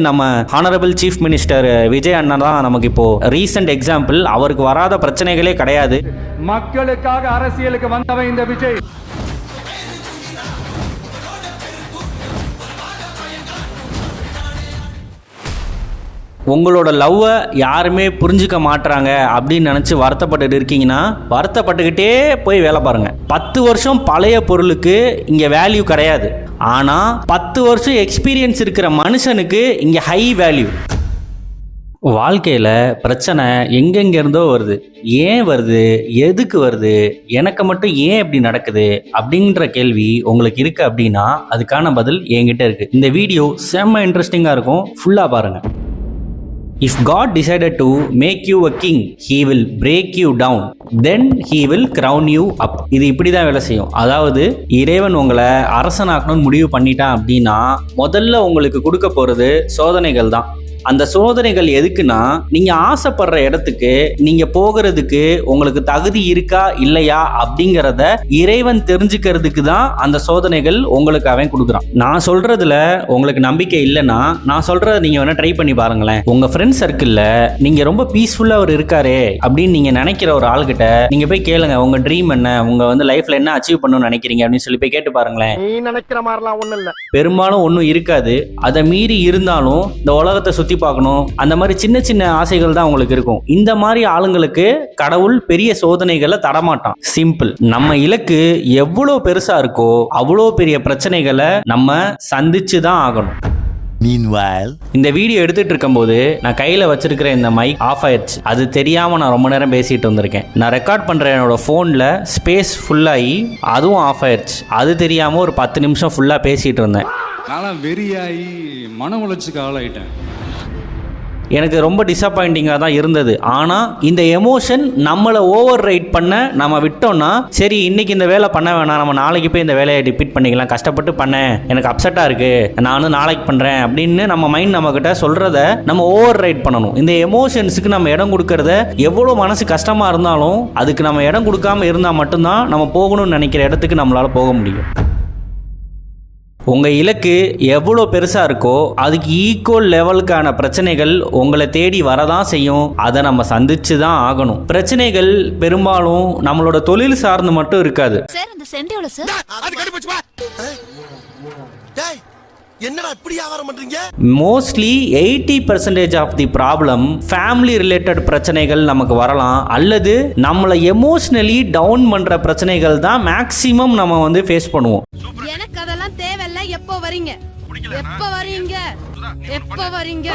நம்ம honourable chief minister Vijay அண்ணன் தான் நமக்கு இப்போ ரீசன்ட் எக்ஸாம்பிள். அவருக்கு வராத பிரச்சனைகளே கிடையாது. மக்களுக்காக அரசியலுக்கு வந்தவன் இந்த விஜய். உங்களோட லவ்வை யாருமே புரிஞ்சுக்க மாட்டுறாங்க அப்படின்னு நினச்சி வருத்தப்பட்டு இருக்கீங்கன்னா வருத்தப்பட்டுக்கிட்டே போய் வேலை பாருங்கள். 10 வருஷம் பழைய பொருளுக்கு இங்கே வேல்யூ கிடையாது. ஆனால் 10 வருஷம் எக்ஸ்பீரியன்ஸ் இருக்கிற மனுஷனுக்கு இங்கே ஹை வேல்யூ. வாழ்க்கையில் பிரச்சனை எங்கெங்கேருந்தோ வருது. ஏன் வருது, எதுக்கு வருது, எனக்கு மட்டும் ஏன் இப்படி நடக்குது அப்படின்ற கேள்வி உங்களுக்கு இருக்குது அப்படின்னா அதுக்கான பதில் என்கிட்ட இருக்குது. இந்த வீடியோ செம்ம இன்ட்ரெஸ்டிங்காக இருக்கும், ஃபுல்லாக பாருங்கள். If God decided to make you a king, he will break you down, then he will crown you up. இது இப்படி தான் வேலை செய்யும். அதாவது இறைவன் உங்களை அரசனாக்கணும்னு முடிவு பண்ணிட்டான் அப்படின்னா முதல்ல உங்களுக்கு கொடுக்க போகிறது சோதனைகள் தான். அந்த சோதனைகள் எதுக்குன்னா நீங்க ஆசைப்படுற இடத்துக்கு நீங்க போகிறதுக்கு உங்களுக்கு தகுதி இருக்கா இல்லையா அப்படிங்கிறத இறைவன் தெரிஞ்சுக்கிறதுக்கு தான் அந்த சோதனைகள் உங்களுக்கு அவன் கொடுக்குறான். நான் சொல்றதுல உங்களுக்கு நம்பிக்கை இல்லைன்னா நான் சொல்றத நீங்க வேணா ட்ரை பண்ணி பாருங்களேன். உங்க ஃப்ரெண்ட் சர்க்கிள்ல நீங்க ரொம்ப பீஸ்ஃபுல்லா அவர் இருக்காரே அப்படின்னு நீங்க நினைக்கிற ஒரு ஆள்கிட்ட நீங்க போய் கேளுங்க, உங்க ட்ரீம் என்ன, உங்க லைஃப்ல என்ன அச்சீவ் பண்ணணும்னு நினைக்கிறீங்க அப்படின்னு சொல்லி போய் கேட்டு பாருங்களேன். நீ நினைக்கிற மாதிரிலாம் ஒண்ணும் இல்ல, பெரும்பாலும் ஒன்றும் இருக்காது. அதை மீறி இருந்தாலும் இந்த உலகத்தை சுத்தி பார்க்கணும், அந்த மாதிரி சின்ன சின்ன ஆசைகள் தான் உங்களுக்கு இருக்கும். இந்த மாதிரி ஆளுங்களுக்கு கடவுள் பெரிய சோதனைகளை தரமாட்டான். சிம்பிள். நம்ம இலக்கு எவ்வளோ பெருசா இருக்கோ அவ்வளோ பெரிய பிரச்சனைகளை நம்ம சந்திச்சு தான் ஆகணும். Meanwhile, இந்த வீடியோ எடுத்துட்டு இருக்கும்போது நான் கையில வச்சிருக்கிற இந்த மைக் ஆஃப் ஆயிடுச்சு. அது தெரியாம நான் ரொம்ப நேரம் பேசிட்டு வந்திருக்கேன். நான் ரெக்கார்ட் பண்ற என்னோட போன்ல ஸ்பேஸ் ஃபுல்லாகி அதுவும் ஆஃப் ஆயிடுச்சு. அது தெரியாம ஒரு 10 நிமிஷம் ஃபுல்லா பேசிட்டு இருந்தேன். நான் வெறியாகி மன உளைச்சுக்கு ஆளாயிட்டேன். எனக்கு ரொம்ப டிசப்பாயிண்டிங்காக தான் இருந்தது. ஆனால் இந்த எமோஷன் நம்மளை ஓவர் ரைட் பண்ண நம்ம விட்டோம்னா சரி இன்னைக்கு இந்த வேலை பண்ண வேணாம், நம்ம நாளைக்கு போய் இந்த வேலையை ரிப்பீட் பண்ணிக்கலாம், கஷ்டப்பட்டு பண்ணேன், எனக்கு அப்செட்டாக இருக்குது, நானும் நாளைக்கு பண்ணுறேன் அப்படின்னு நம்ம மைண்ட் நம்மக்கிட்ட சொல்கிறத நம்ம ஓவர் ரைட் பண்ணணும். இந்த எமோஷன்ஸுக்கு நம்ம இடம் கொடுக்கறத எவ்வளோ மனசு கஷ்டமாக இருந்தாலும் அதுக்கு நம்ம இடம் கொடுக்காம இருந்தால் மட்டும்தான் நம்ம போகணும்னு நினைக்கிற இடத்துக்கு நம்மளால் போக முடியும். உங்கள் இலக்கு எவ்வளோ பெருசாக இருக்கோ அதுக்கு ஈக்குவல் லெவலுக்கான பிரச்சனைகள் உங்களை தேடி வரதான் செய்யும். அதை நம்ம சந்திச்சு தான் ஆகணும். பிரச்சனைகள் பெரும்பாலும் நம்மளோட தொழில் சார்ந்து மட்டும் இருக்காது. Mostly 80% of the problem family related பிரச்சனைகள் நமக்கு வரலாம், அல்லது நம்மளை எமோஷனலி டவுன் பண்ற பிரச்சனைகள் தான் மேக்சிமம் நம்ம ஃபேஸ் பண்ணுவோம். எனக்கு அதெல்லாம் தேவையில்ல. எப்போ வரீங்க, எப்போ வரீங்க, எப்போ வரீங்க?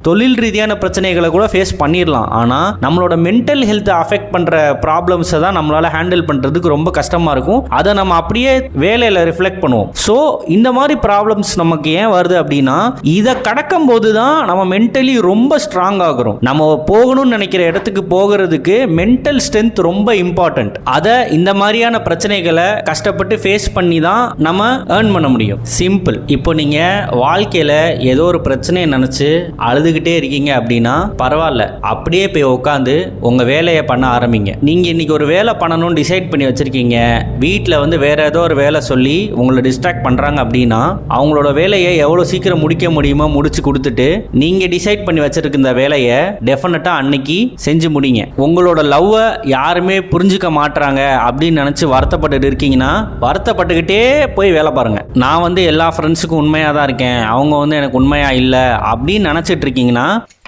தொழில் ரீதியான பிரச்சனைகளை கூட ஃபேஸ் பண்ணிடலாம். ஆனால் நம்மளோட மென்டல் ஹெல்த்தை அஃபெக்ட் பண்ணுற ப்ராப்ளம்ஸை தான் நம்மளால் ஹேண்டில் பண்ணுறதுக்கு ரொம்ப கஷ்டமாக இருக்கும். அதை நம்ம அப்படியே வேலையில் ரிஃப்ளெக்ட் பண்ணுவோம். ஸோ இந்த மாதிரி ப்ராப்ளம்ஸ் நமக்கு ஏன் வருது அப்படின்னா இதை கடக்கும் போது தான் நம்ம மென்டலி ரொம்ப ஸ்ட்ராங் ஆகிறோம். நம்ம போகணும்னு நினைக்கிற இடத்துக்கு போகிறதுக்கு மென்டல் ஸ்ட்ரென்த் ரொம்ப இம்பார்ட்டன்ட். அதை இந்த மாதிரியான பிரச்சனைகளை கஷ்டப்பட்டு ஃபேஸ் பண்ணி தான் நம்ம ஏர்ன் பண்ண முடியும். சிம்பிள். இப்போ நீங்கள் வாழ்க்கையில் ஏதோ ஒரு பிரச்சனையை நினச்சி அழுதுகிட்டே இருக்கீங்க அப்படின்னா பரவாயில்ல, அப்படியே போய் உட்காந்து உங்க வேலையை பண்ண ஆரம்பிங்க. நீங்க இன்னைக்கு ஒரு வேலை பண்ணணும்னு டிசைட் பண்ணி வச்சிருக்கீங்க, வீட்டில் வேற ஏதோ ஒரு வேலை சொல்லி உங்களை டிஸ்ட்ராக்ட் பண்றாங்க அப்படின்னா அவங்களோட வேலையை எவ்வளவு சீக்கிரம் முடிக்க முடியுமோ முடிச்சு கொடுத்துட்டு நீங்க டிசைட் பண்ணி வச்சிருக்க இந்த வேலையை டெஃபினட்டா அன்னைக்கு செஞ்சு முடிங்க. உங்களோட லவ்வை யாருமே புரிஞ்சுக்க மாட்டுறாங்க அப்படின்னு நினைச்சு வருத்தப்பட்டு இருக்கீங்கன்னா வருத்தப்பட்டுக்கிட்டே போய் வேலை பாருங்க. நான் எல்லா ஃப்ரெண்ட்ஸுக்கும் உண்மையா தான் இருக்கேன், அவங்க எனக்கு உண்மையா இல்லை அப்படின்னு நினைச்சிட்டு இருக்கீங்க.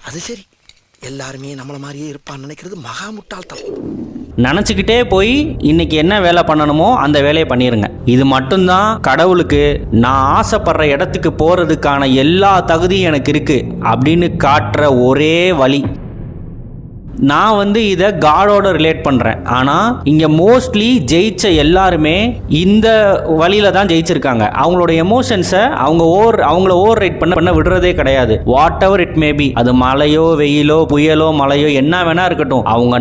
அது சரி, எல்லாருமே நம்மள மாதிரியே இருப்பான்னு நினைக்கிறது மகா முட்டாள்தனம். நினைச்சுக்கிட்டே போய் இன்னைக்கு என்ன வேலை பண்ணணுமோ அந்த வேலையை பண்ணிருங்க. இது மட்டும்தான் கடவுளுக்கு நான் ஆசைப்படுற இடத்துக்கு போறதுக்கான எல்லா தகுதியும் எனக்கு இருக்கு அப்படின்னு காட்டுற ஒரே வழி. நான் இதை காடோட ரிலேட் பண்ணுறேன். ஆனால் இங்கே மோஸ்ட்லி ஜெயிச்ச எல்லாருமே இந்த வழியில தான் ஜெயிச்சிருக்காங்க. அவங்களோட எமோஷன்ஸை அவங்கள ஓவர் ரைட் பண்ண விடுறதே கிடையாது. What ever it may be, அது மழையோ வெயிலோ புயலோ மழையோ என்ன வேணா இருக்கட்டும், அவங்க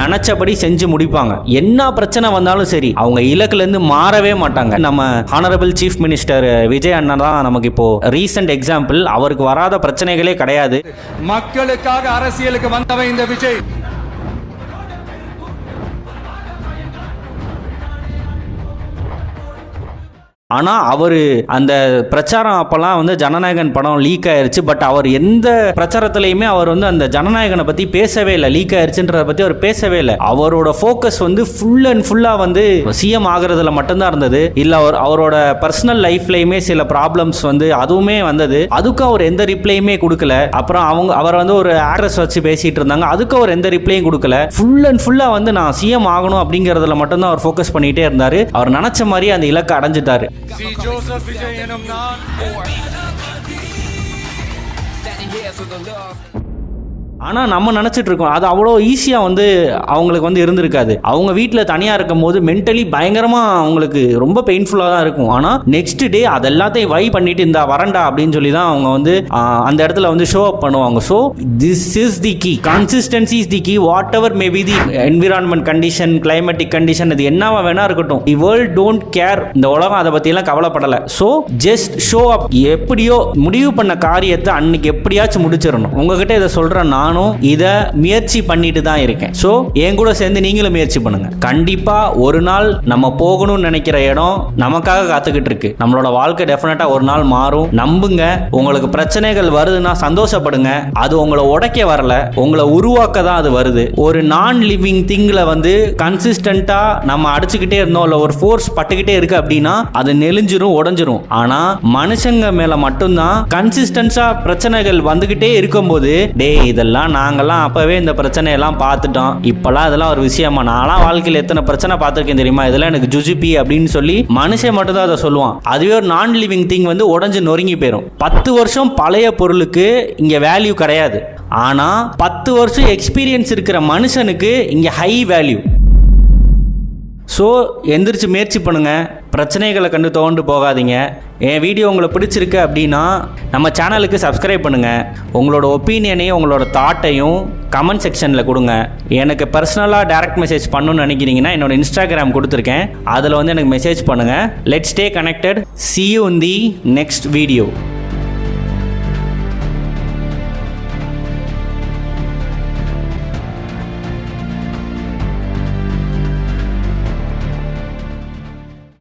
நினைச்சபடி செஞ்சு முடிப்பாங்க. என்ன பிரச்சனை வந்தாலும் சரி அவங்க இலக்குலேருந்து மாறவே மாட்டாங்க. நம்ம ஹானரபிள் சீஃப் மினிஸ்டர் விஜய் அண்ணன் தான் நமக்கு இப்போ ரீசன்ட் எக்ஸாம்பிள். அவருக்கு வராத பிரச்சனைகளே கிடையாது. மக்களுக்காக அரசியலுக்கு வந்தவன் இந்த விஜய். ஆனால் அவர் அந்த பிரச்சாரம் அப்போல்லாம் வந்து ஜனநாயகன் படம் லீக் ஆயிருச்சு. பட் அவர் எந்த பிரச்சாரத்திலையுமே அவர் வந்து அந்த ஜனநாயகனை பற்றி பேசவே இல்லை. லீக் ஆயிருச்சுன்றதை பற்றி அவர் பேசவே இல்லை. அவரோட ஃபோக்கஸ் வந்து ஃபுல் அண்ட் ஃபுல்லாக வந்து சிஎம் ஆகிறதுல மட்டும்தான் இருந்தது. இல்லை அவரோட பர்சனல் லைஃப்லையுமே சில ப்ராப்ளம்ஸ் வந்து அதுவுமே வந்தது. அதுக்கும் அவர் எந்த ரிப்ளையுமே கொடுக்கல. அப்புறம் அவர் வந்து ஒரு ஆக்ட்ரஸ் வச்சு பேசிட்டு இருந்தாங்க, அதுக்கு அவர் எந்த ரிப்ளையும் கொடுக்கல. ஃபுல் அண்ட் ஃபுல்லா வந்து நான் சிஎம் ஆகணும் அப்படிங்கறதுல மட்டும் தான் அவர் ஃபோக்கஸ் பண்ணிட்டே இருந்தாரு. அவர் நினைச்ச மாதிரி அந்த இலக்கை அடைஞ்சிட்டாரு. சி ஜோசப் விஜய் எனும் நான் ஆனால் நம்ம நினச்சிட்டு இருக்கோம் அது அவ்வளோ ஈஸியாக வந்து அவங்களுக்கு வந்து இருந்திருக்காது. அவங்க வீட்டில் தனியாக இருக்கும் போது மென்டலி பயங்கரமாக அவங்களுக்கு ரொம்ப பெயின்ஃபுல்லாக தான் இருக்கும். ஆனால் நெக்ஸ்ட் டே அது எல்லாத்தையும் வை பண்ணிட்டு இந்த வரண்டா அப்படின்னு சொல்லி தான் அவங்க வந்து அந்த இடத்துல வந்து ஷோ அப் பண்ணுவாங்க. So this is the key, consistency is the key. Whatever maybe the environment condition, climatic condition, இது என்னவா வேணா இருக்கட்டும், தி வேர்ல்ட் டோன்ட் கேர். இந்த உலகம் அதை பற்றியெல்லாம் கவலைப்படலை. So just show up. எப்படியோ முடிவு பண்ண காரியத்தை அன்னைக்கு எப்படியாச்சும் முடிச்சிடணும். உங்ககிட்ட இதை சொல்கிறேன், நானும் இதை முயற்சி பண்ணிட்டு தான் இருக்கேன். ஸோ என் கூட சேர்ந்து நீங்களும் முயற்சி பண்ணுங்க. கண்டிப்பா ஒரு நாள் நம்ம போகணும்னு நினைக்கிற இடம் நமக்காக காத்துக்கிட்டு இருக்கு. நம்மளோட வாழ்க்கை டெஃபினட்டா ஒரு நாள் மாறும். நம்புங்க. உங்களுக்கு பிரச்சனைகள் வருதுன்னா சந்தோஷப்படுங்க. அது உங்களை உடைக்க வரல, உங்களை உருவாக்க தான் அது வருது. ஒரு நான் லிவிங் திங்ல வந்து கன்சிஸ்டன்டா நம்ம அடிச்சுக்கிட்டே இருந்தோம், இல்லை ஒரு ஃபோர்ஸ் பட்டுக்கிட்டே இருக்கு அப்படின்னா அது நெளிஞ்சிரும், உடஞ்சிரும். ஆனா மனுஷங்க மேல மட்டும்தான் கன்சிஸ்டன்ஸா பிரச்சனைகள் வந்துகிட்டே இருக்கும்போது, டே இதெல்லாம் நாங்கெல்லாம் அப்பவே இந்த பிரச்சனையெல்லாம் பார்த்துட்டோம், இப்பெல்லாம் இதெல்லாம் ஒரு விஷயமா, நான்லாம் வாழ்க்கையில் எத்தனை பிரச்சனை பார்த்துருக்கேன் தெரியுமா, இதெல்லாம் எனக்கு ஜுஜிபி அப்படின்னு சொல்லி மனுஷன் மட்டும் தான் அதை சொல்லுவான். அதுவே ஒரு நான் லிவிங் திங் வந்து உடஞ்சு நொறுங்கி போயிடும். 10 வருஷம் பழைய பொருளுக்கு இங்க வேல்யூ கிடையாது. ஆனா 10 வருஷம் எக்ஸ்பீரியன்ஸ் இருக்கிற மனுஷனுக்கு இங்க ஹை வேல்யூ. ஸோ எந்திரிச்சு முயற்சி பண்ணுங்கள். பிரச்சனைகளை கண்டு தோண்டு போகாதீங்க. என் வீடியோ உங்களுக்கு பிடிச்சிருக்கு அப்படின்னா நம்ம சேனலுக்கு சப்ஸ்கிரைப் பண்ணுங்கள். உங்களோட ஒப்பீனியனையும் உங்களோட தாட்டையும் கமெண்ட் செக்ஷனில் கொடுங்க. எனக்கு பர்சனலாக டைரக்ட் மெசேஜ் பண்ணணும்னு நினைக்கிறீங்கன்னா என்னோட இன்ஸ்டாகிராம் கொடுத்துருக்கேன், அதில் வந்து எனக்கு மெசேஜ் பண்ணுங்கள். Let's stay connected. See you in the next video.